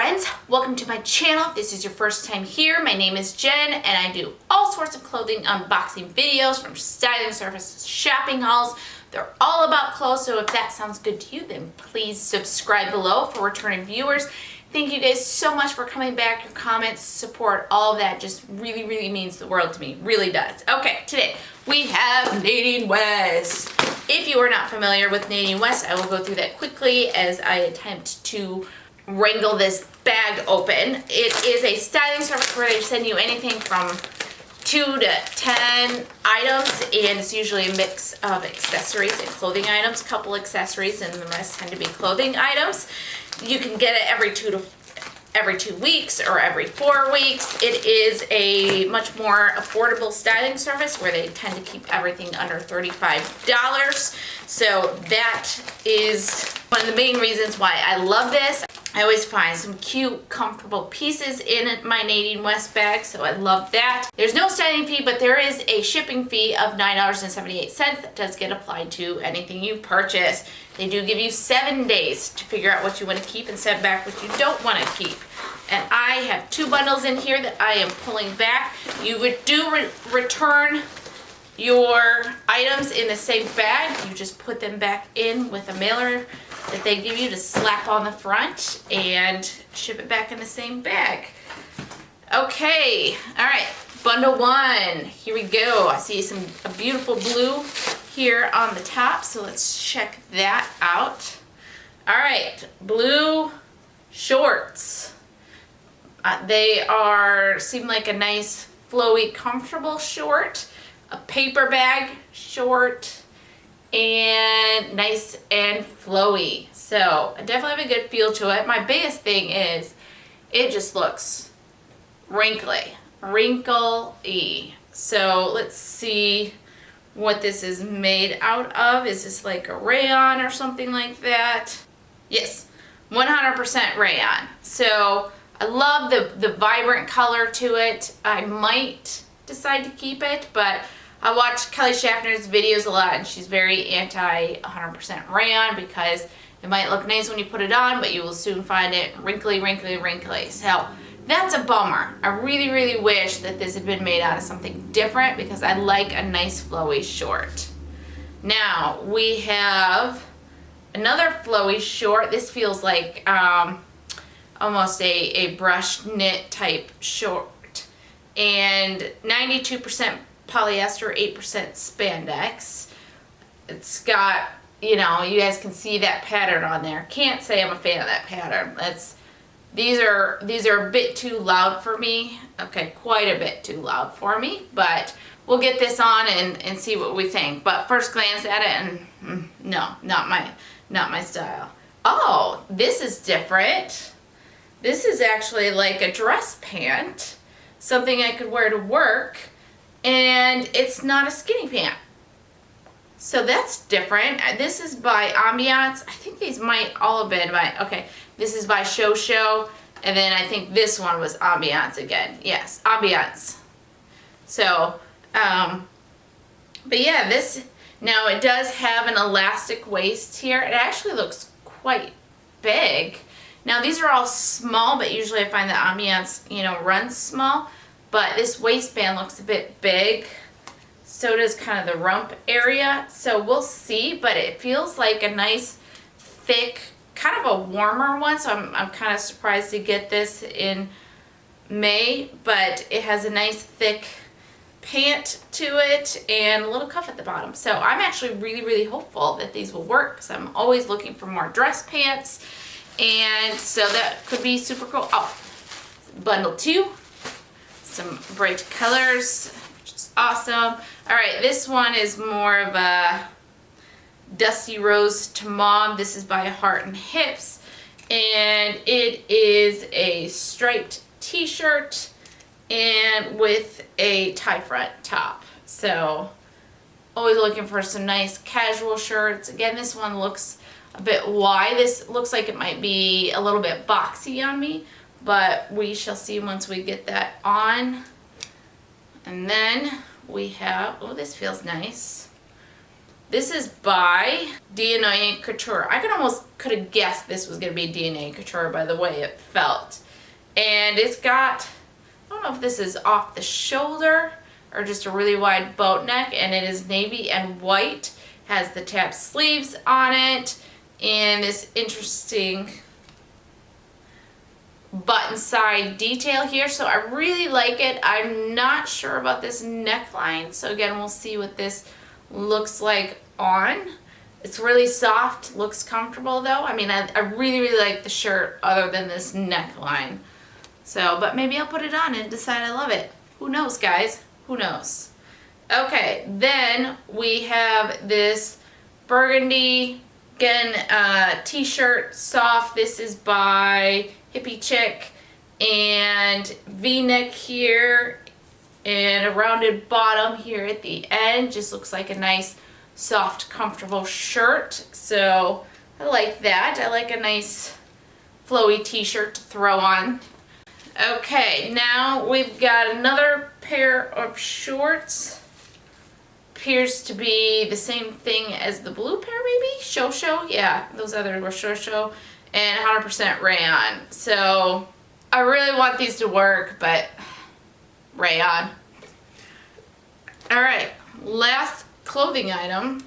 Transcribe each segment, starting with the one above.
friends, welcome to my channel. If this is your first time here, my name is Jen and I do all sorts of clothing unboxing videos, from styling services, shopping hauls. They're all about clothes, so if that sounds good to you, then please subscribe below for returning viewers. Thank you guys so much for coming back. Your comments, support, all of that just really means the world to me. Really does. Okay, today we have Nadine West. If you are not familiar with Nadine West, I will go through that quickly as I attempt to wrangle this bag open. It is a styling service where they send you anything from 2 to 10 items, and it's usually a mix of accessories and clothing items, couple accessories, and the rest tend to be clothing items. You can get it every 2 weeks or every 4 weeks. It is a much more affordable styling service where they tend to keep everything under $35. So that is one of the main reasons why I love this. I always find some cute, comfortable pieces in my Nadine West bag, so I love that. There's no styling fee, but there is a shipping fee of $9.78 that does get applied to anything you purchase. They do give you 7 days to figure out what you want to keep and send back what you don't want to keep. And I have 2 bundles in here that I am pulling back. You would return your items in the same bag. You just put them back in with a mailer that they give you to slap on the front and ship it back in the same bag. Okay, all right, bundle 1, here we go. I see a beautiful blue here on the top, so let's check that out. All right, blue shorts. They seem like a nice, flowy, comfortable short, a paper bag short, and nice and flowy. So I definitely have a good feel to it. My biggest thing is it just looks wrinkly. So let's see what this is made out of. Is this like a rayon or something like that? Yes, 100% rayon. So I love the vibrant color to it. I might decide to keep it, but I watch Kelly Schaffner's videos a lot, and she's very anti 100% rayon because it might look nice when you put it on, but you will soon find it wrinkly. So that's a bummer. I really wish that this had been made out of something different because I like a nice flowy short. Now we have another flowy short. This feels like almost a brushed knit type short, and 92% polyester, 8% spandex. It's got, you guys can see that pattern on there. Can't say I'm a fan of that pattern. These are a bit too loud for me. Okay, quite a bit too loud for me, but we'll get this on and see what we think. But first glance at it, and no, not my style. Oh, this is different. This is actually like a dress pant, something I could wear to work, and it's not a skinny pant. So that's different. This is by Ambiance. I think these might all have been by, okay, this is by Show, and then I think this one was Ambiance again. Yes, Ambiance. So, but yeah, now it does have an elastic waist here. It actually looks quite big. Now these are all small, but usually I find that Ambiance, runs small. But this waistband looks a bit big. So does kind of the rump area. So we'll see, but it feels like a nice, thick, kind of a warmer one. So I'm kind of surprised to get this in May, but it has a nice, thick pant to it and a little cuff at the bottom. So I'm actually really hopeful that these will work because I'm always looking for more dress pants. And so that could be super cool. Oh, bundle 2. Some bright colors, which is awesome. All right, this one is more of a dusty rose to mauve. This is by Heart and Hips, and it is a striped t-shirt and with a tie front top. So always looking for some nice casual shirts. Again, this one looks a bit wide. This looks like it might be a little bit boxy on me, but we shall see once we get that on. And then we have, oh, this feels nice. This is by DNA Couture. I could have guessed this was going to be DNA Couture by the way it felt. And it's got, I don't know if this is off the shoulder or just a really wide boat neck, and it is navy and white. Has the tab sleeves on it and this interesting button side detail here. So I really like it. I'm not sure about this neckline. So again, we'll see what this looks like on. It's really soft, looks comfortable though. I mean, I really, really like the shirt other than this neckline. So, but maybe I'll put it on and decide I love it. Who knows, guys? Who knows? Okay, then we have this burgundy, again, t-shirt, soft. This is by Hippie Chick, and V-neck here and a rounded bottom here at the end. Just looks like a nice, soft, comfortable shirt. So I like that. I like a nice flowy t-shirt to throw on. Okay, now we've got another pair of shorts. Appears to be the same thing as the blue pair, maybe? Show. Yeah, those others were show. And 100% rayon. So I really want these to work, but rayon. Alright, last clothing item.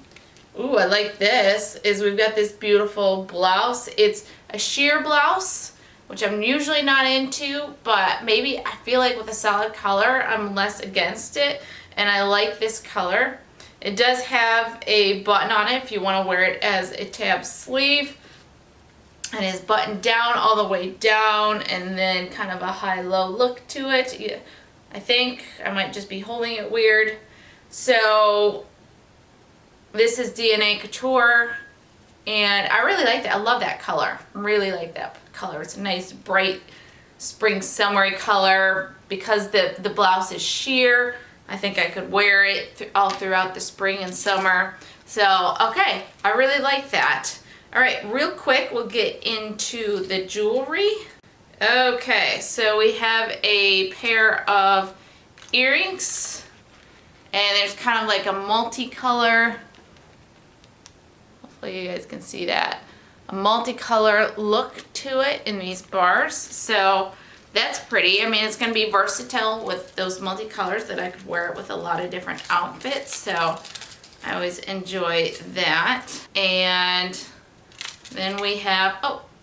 Ooh, I like this. Is we've got this beautiful blouse. It's a sheer blouse, which I'm usually not into, but maybe I feel like with a solid color, I'm less against it. And I like this color. It does have a button on it if you want to wear it as a tab sleeve. And it's buttoned down all the way down, and then kind of a high-low look to it. Yeah, I think I might just be holding it weird. So this is DNA Couture, and I really like that. I love that color. Really like that color. It's a nice bright spring summery color. Because the blouse is sheer, I think I could wear it all throughout the spring and summer. So okay, I really like that. All right, real quick, we'll get into the jewelry. Okay, so we have a pair of earrings, and there's kind of like a multicolor, hopefully you guys can see that, a multicolor look to it in these bars. So that's pretty. I mean, it's going to be versatile with those multicolors that I could wear it with a lot of different outfits. So I always enjoy that. And then we have,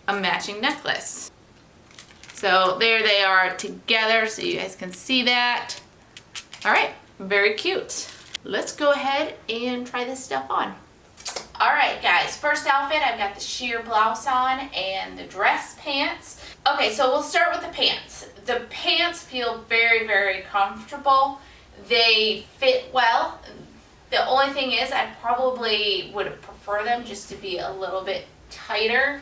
a matching necklace. So there they are together so you guys can see that. All right, very cute. Let's go ahead and try this stuff on. All right, guys, first outfit, I've got the sheer blouse on and the dress pants. Okay, so we'll start with the pants. The pants feel very, very comfortable. They fit well. The only thing is I probably would prefer them just to be a little bit tighter,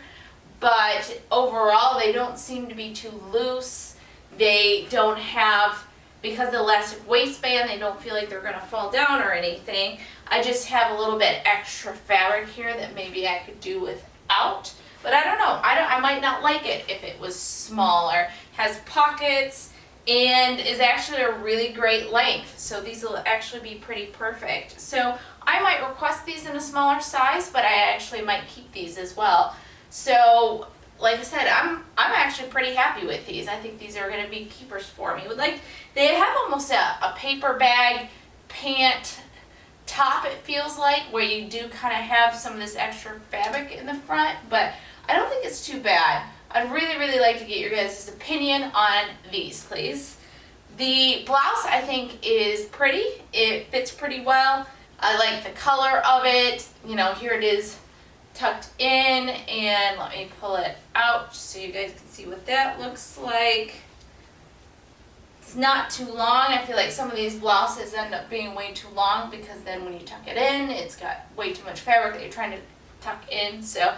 but overall they don't seem to be too loose. They don't have, because of the elastic waistband, they don't feel like they're gonna fall down or anything. I just have a little bit extra fabric here that maybe I could do without, but I don't know. I might not like it if it was smaller. Has pockets and is actually a really great length, so these will actually be pretty perfect. So I might request these in a smaller size, but I actually might keep these as well. So like I said, I'm actually pretty happy with these. I think these are going to be keepers for me. They have almost a paper bag pant top, it feels like, where you do kind of have some of this extra fabric in the front, but I don't think it's too bad. I'd really, really like to get your guys' opinion on these, please. The blouse, I think, is pretty. It fits pretty well. I like the color of it. You know, here it is tucked in, and let me pull it out just so you guys can see what that looks like. It's not too long. I feel like some of these blouses end up being way too long because then when you tuck it in, it's got way too much fabric that you're trying to tuck in. So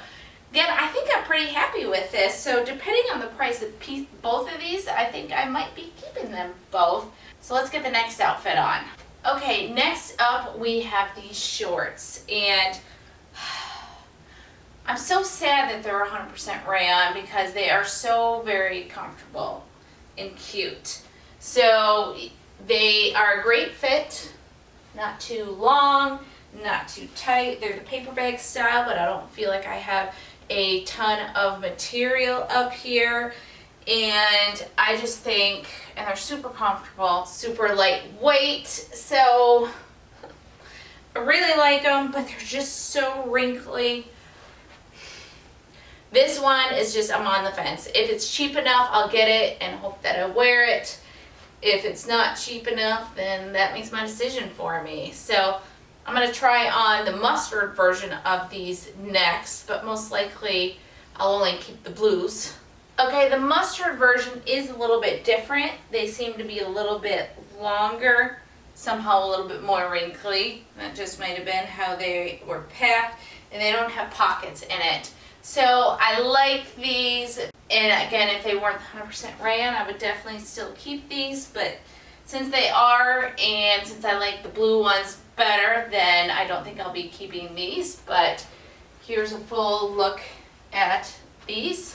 again, I think I'm pretty happy with this. So depending on the price of both of these, I think I might be keeping them both. So let's get the next outfit on. Okay, next up we have these shorts, and I'm so sad that they're 100% rayon because they are so very comfortable and cute. So they are a great fit, not too long. not too tight. They're the paper bag style, but I don't feel like I have a ton of material up here. And I just think, and they're super comfortable, super lightweight, so I really like them, but they're just so wrinkly. This one is just, I'm on the fence. If it's cheap enough, I'll get it and hope that I wear it. If it's not cheap enough, then that makes my decision for me. So I'm going to try on the mustard version of these next, but most likely I'll only keep the blues. Okay, the mustard version is a little bit different. They seem to be a little bit longer, somehow a little bit more wrinkly. That just might have been how they were packed, and they don't have pockets in it. So I like these, and again, if they weren't 100% rayon, I would definitely still keep these, but since they are, and since I like the blue ones better, then I don't think I'll be keeping these, but here's a full look at these.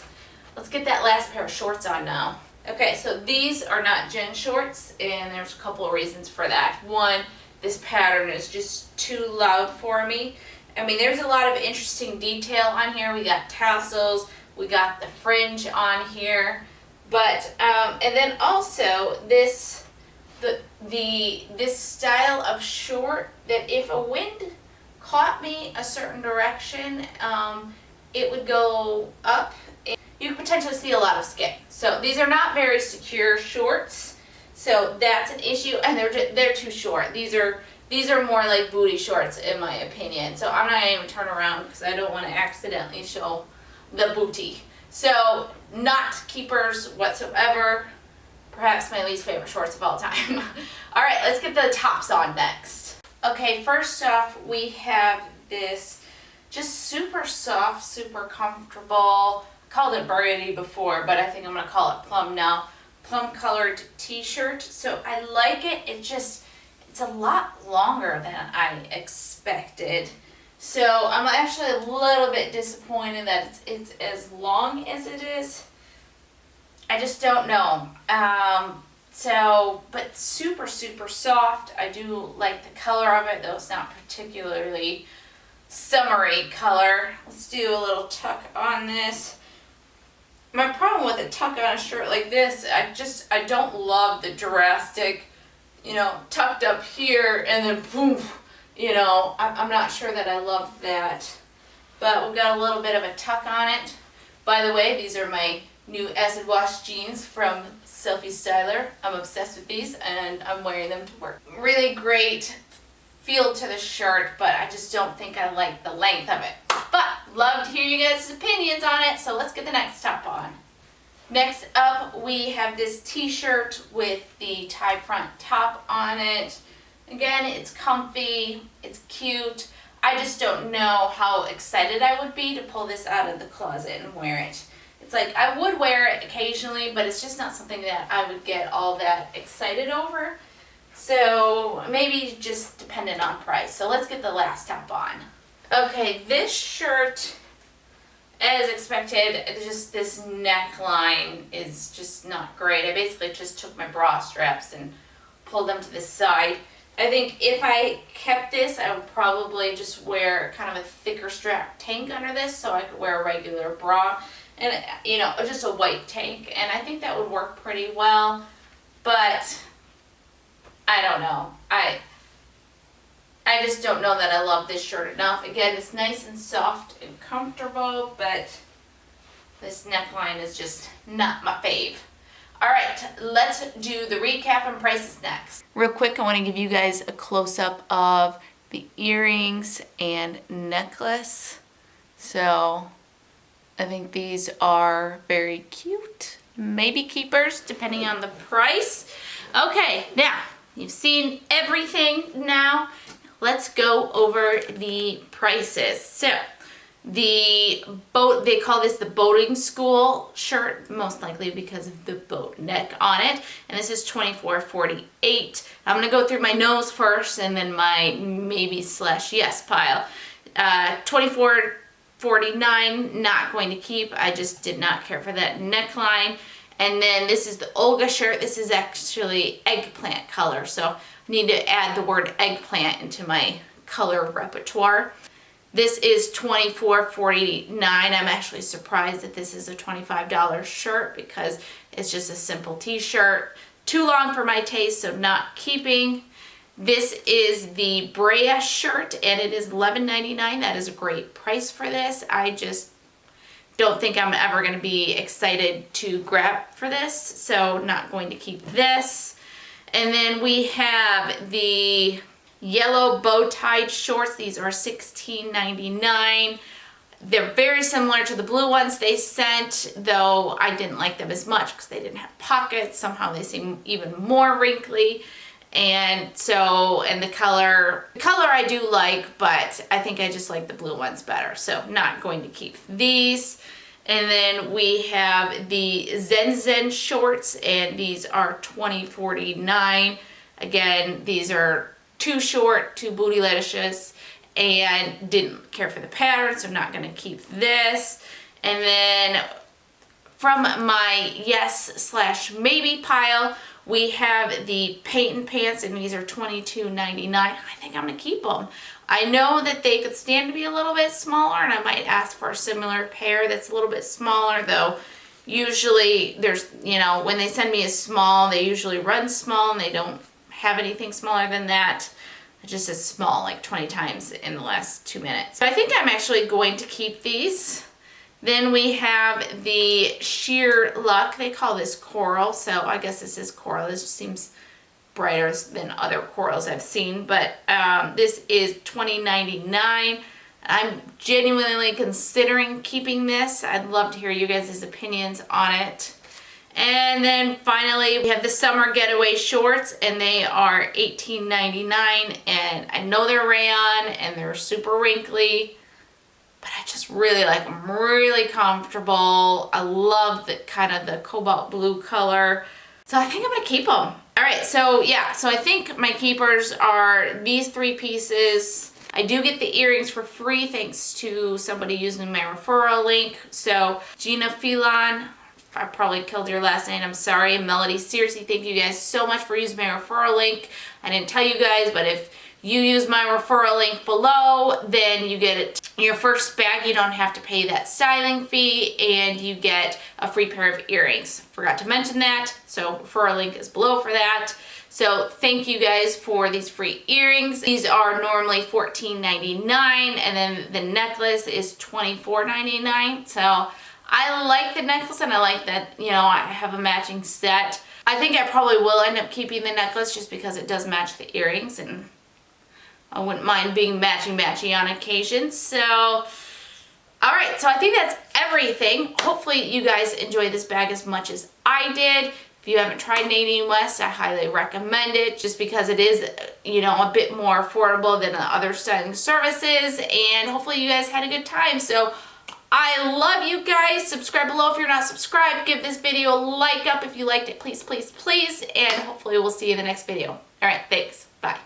Let's get that last pair of shorts on now. Okay, so these are not Jen shorts, and there's a couple of reasons for that. One, this pattern is just too loud for me. I mean, there's a lot of interesting detail on here. We got tassels, we got the fringe on here, but and then also this this style of short that if a wind caught me a certain direction, it would go up. You could potentially see a lot of skin. So these are not very secure shorts, so that's an issue, and they're too short. These are more like booty shorts in my opinion. So I'm not gonna even turn around because I don't want to accidentally show the booty. So not keepers whatsoever. Perhaps my least favorite shorts of all time. All right, let's get the tops on next. Okay, first off we have this just super soft, super comfortable, called it burgundy before, but I think I'm gonna call it plum now. Plum colored t-shirt. So I like it. It's a lot longer than I expected. So I'm actually a little bit disappointed that it's as long as it is. I just don't know. But super, super soft. I do like the color of it, though it's not particularly summery color. Let's do a little tuck on this. My problem with a tuck on a shirt like this, I don't love the drastic, tucked up here and then boom, I'm not sure that I love that. But we've got a little bit of a tuck on it. By the way, these are my new acid wash jeans from Selfie Styler. I'm obsessed with these and I'm wearing them to work. Really great feel to the shirt, but I just don't think I like the length of it. But love to hear you guys' opinions on it, so let's get the next top on. Next up, we have this t-shirt with the tie front top on it. Again, it's comfy, it's cute. I just don't know how excited I would be to pull this out of the closet and wear it. It's like I would wear it occasionally, but it's just not something that I would get all that excited over. So maybe just dependent on price. So let's get the last top on. Okay, this shirt, as expected, just this neckline is just not great. I basically just took my bra straps and pulled them to the side. I think if I kept this, I would probably just wear kind of a thicker strap tank under this so I could wear a regular bra and, just a white tank. And I think that would work pretty well, but I don't know. I just don't know that I love this shirt enough. Again, it's nice and soft and comfortable, but this neckline is just not my fave. All right, let's do the recap and prices next. Real quick, I want to give you guys a close-up of the earrings and necklace. So I think these are very cute. Maybe keepers, depending on the price. Okay, now you've seen everything now. Let's go over the prices. So they call this the boating school shirt, most likely because of the boat neck on it. And this is $24.48. I'm gonna go through my no's first and then my maybe/yes pile. $24.49, not going to keep. I just did not care for that neckline. And then this is the Olga shirt. This is actually eggplant color, so I need to add the word eggplant into my color repertoire. This is $24.49. I'm actually surprised that this is a $25 shirt because it's just a simple t-shirt. Too long for my taste, so not keeping. This is the Brea shirt, and it is $11.99. That is a great price for this. I just don't think I'm ever going to be excited to grab for this, so not going to keep this. And then we have the yellow bow-tied shorts. These are $16.99. They're very similar to the blue ones they sent, though I didn't like them as much because they didn't have pockets. Somehow they seem even more wrinkly. And the color I do like, but I think I just like the blue ones better. So not going to keep these. And then we have the Zen shorts, and these are $20.49. Again, these are too short, too bootylicious, and didn't care for the pattern, so not going to keep this. And then from my yes/maybe pile, we have the patent pants, and these are $22.99. I think I'm going to keep them. I know that they could stand to be a little bit smaller, and I might ask for a similar pair that's a little bit smaller, though usually there's, when they send me a small, they usually run small, and they don't have anything smaller than that. It just says small like 20 times in the last 2 minutes. So I think I'm actually going to keep these. Then we have the Sheer Luck. They call this coral, so I guess this is coral. This just seems brighter than other corals I've seen, but this is $20.99. I'm genuinely considering keeping this. I'd love to hear you guys' opinions on it. And then finally, we have the Summer Getaway shorts, and they are $18.99, and I know they're rayon, and they're super wrinkly, but I just really like them. Really comfortable. I love the kind of the cobalt blue color, so I think I'm gonna keep them. All right, so yeah, so I think my keepers are these 3 pieces. I do get the earrings for free thanks to somebody using my referral link. So Gina Phelan, I probably killed your last name, I'm sorry. Melody, seriously, thank you guys so much for using my referral link. I didn't tell you guys, but if you use my referral link below, then you get it. Your first bag, you don't have to pay that styling fee, and you get a free pair of earrings. Forgot to mention that, so referral link is below for that. So thank you guys for these free earrings. These are normally $14.99, and then the necklace is $24.99. So I like the necklace, and I like that, I have a matching set. I think I probably will end up keeping the necklace just because it does match the earrings, and I wouldn't mind being matchy on occasion. So, all right, so I think that's everything. Hopefully you guys enjoy this bag as much as I did. If you haven't tried Nadine West, I highly recommend it just because it is, a bit more affordable than the other styling services, and hopefully you guys had a good time. So I love you guys. Subscribe below if you're not subscribed. Give this video a like up if you liked it, please, please, please, and hopefully we'll see you in the next video. All right, thanks. Bye.